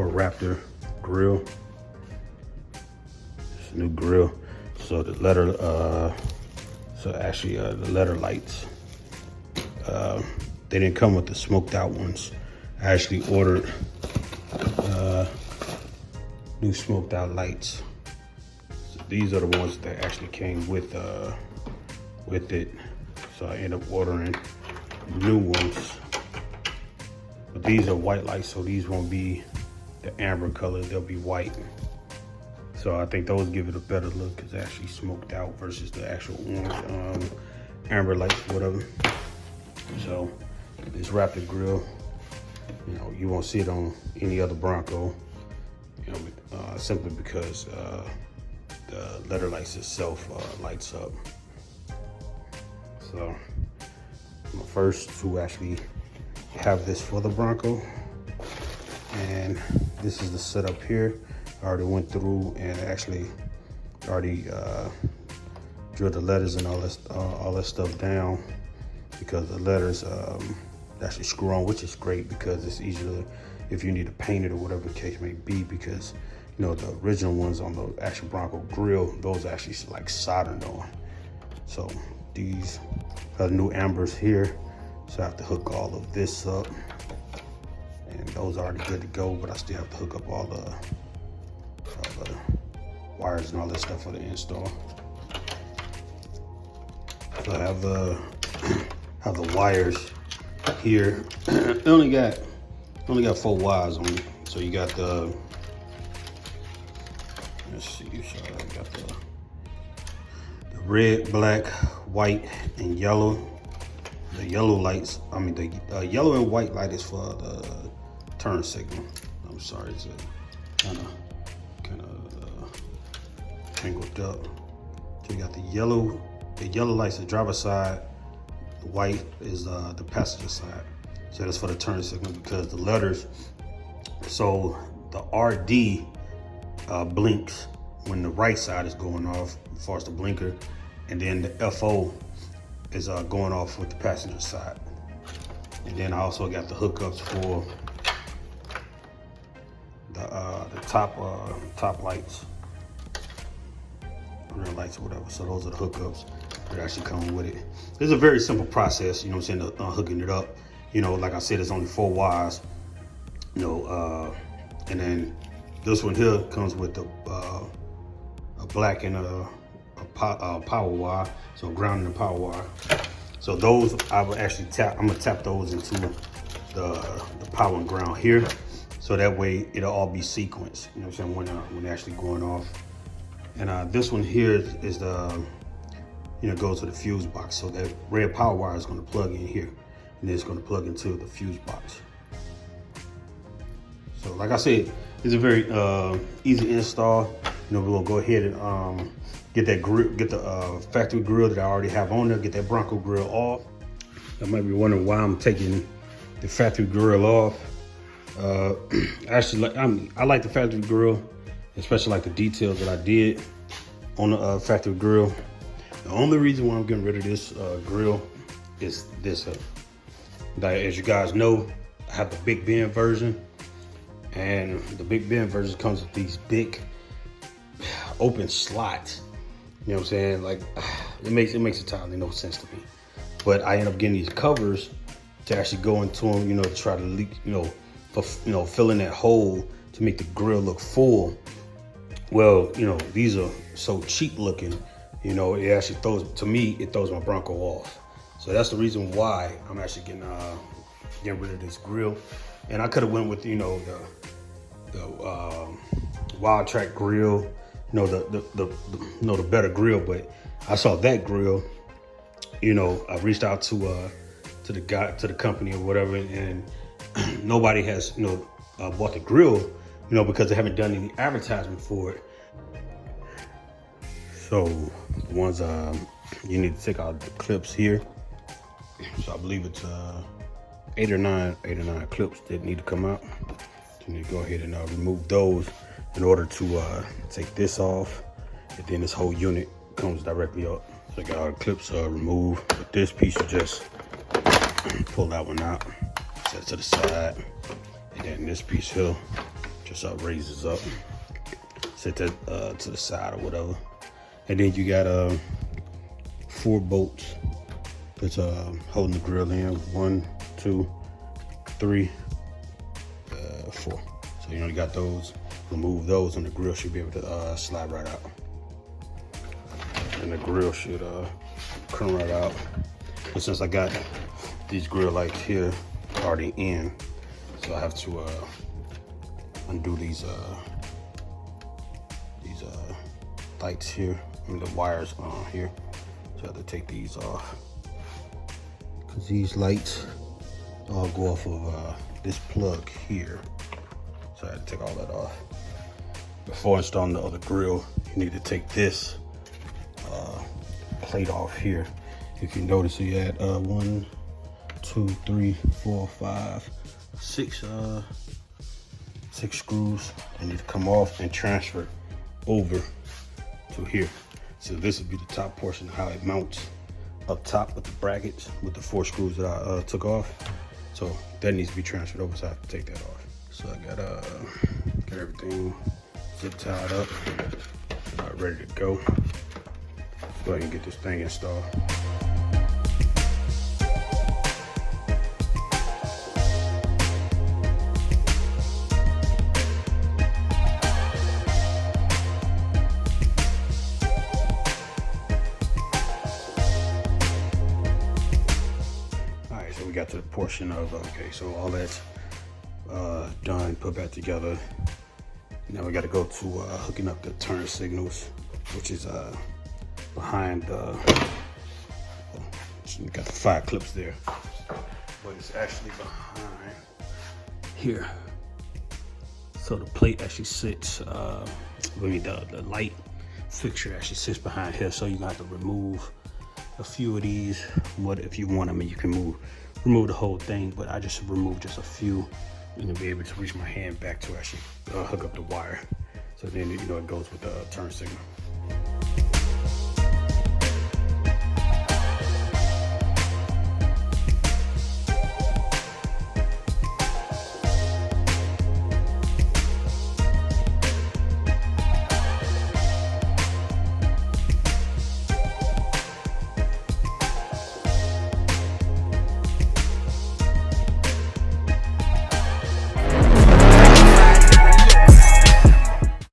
Ford Raptor grill. It's a new grill. So the letter, the letter lights, they didn't come with the smoked out ones. I actually ordered new smoked out lights. So these are the ones that actually came with it. So I ended up ordering new ones. But these are white lights, so these won't be the amber color, they'll be white. So I think those give it a better look because it's actually smoked out versus the actual orange amber lights, whatever. So this Raptor grill, you know, you won't see it on any other Bronco, you know, simply because the letter lights itself lights up. So I'm the first to actually have this for the Bronco, and this is the setup here. I already went through and actually already drilled the letters and all that stuff down, because the letters actually screw on, which is great because it's easier if you need to paint it or whatever the case may be, because you know the original ones on the actual Bronco grill, those actually like soldered on. So these are the new ambers here, so I have to hook all of this up, and those are already good to go, but I still have to hook up all the wires and all that stuff for the install. So I have the wires here. It only got 4 wires on it. So you got the, let's see, so I got the red, black, white, and yellow. The yellow lights, I mean the yellow and white light is for the turn signal. I'm sorry, it's kind of tangled up. So you got the yellow light's the driver's side, the white is the passenger side. So that's for the turn signal, because the letters, so the RD blinks when the right side is going off as far as the blinker, and then the FO is going off with the passenger side. And then I also got the hookups for the top lights, rear lights or whatever. So those are the hookups that actually come with it. It's a very simple process, you know what I'm saying, hooking it up. You know, like I said, it's only 4 wires, you know, and then this one here comes with a black and a power wire, so ground and power wire. So those I will actually I'm gonna tap those into the power and ground here, so that way it'll all be sequenced, you know what I'm saying, when they're actually going off. And this one here is the, you know, goes to the fuse box. So that red power wire is going to plug in here, and then it's going to plug into the fuse box. So like I said, it's a very easy install. You know, we're gonna go ahead and get the factory grill that I already have on there, get that Bronco grill off. I might be wondering why I'm taking the factory grill off. Actually, I like the factory grill, especially like the details that I did on the factory grill. The only reason why I'm getting rid of this grill is this. As you guys know, I have the Big Ben version, and the Big Ben version comes with these big open slots. You know what I'm saying? Like, it makes entirely no sense to me. But I end up getting these covers to actually go into them, you know, to try to leak, fill in that hole to make the grill look full. Well, you know, these are so cheap looking, you know, it actually throws my Bronco off. So that's the reason why I'm actually getting rid of this grill. And I could have went with, you know, the Wild Track grill, you know, the better grill, but I saw that grill, you know, I reached out to the company or whatever, and nobody has, you know, bought the grill, you know, because they haven't done any advertisement for it. So the ones you need to take out the clips here. So I believe it's 8 or 9 clips that need to come out. So you need to go ahead and remove those in order to take this off, and then this whole unit comes directly up. So I got all the clips removed. But this piece, you just pull that one out, set it to the side, and then this piece here, just raises up. Set that to the side or whatever. And then you got 4 bolts that's holding the grill in. 1, 2, 3, 4. So you only got those. Remove those and the grill should be able to slide right out. And the grill should come right out. But since I got these grill lights here already in, so I have to undo these lights here, and the wires on here. So I have to take these off, because these lights all go off of this plug here. So I had to take all that off. Before installing the other grill, you need to take this plate off here. If you notice, you had 1, 2, 3, 4, 5, 6 screws. They need to come off and transfer over to here. So this would be the top portion of how it mounts up top with the brackets with the 4 screws that I took off. So that needs to be transferred over, so I have to take that off. So I got everything zip tied up, ready to go. Let's go ahead and get this thing installed. Alright, so we got to the portion of, okay, so all that's done, put back together. Now we got to go to hooking up the turn signals, which is behind the, we got the 5 clips there, but it's actually behind here. So the plate actually sits, the light fixture actually sits behind here. So you're gonna have to remove a few of these. What if you want? I mean, you can remove the whole thing, but I just removed just a few, and to be able to reach my hand back to actually hook up the wire. So then, you know, it goes with the turn signal.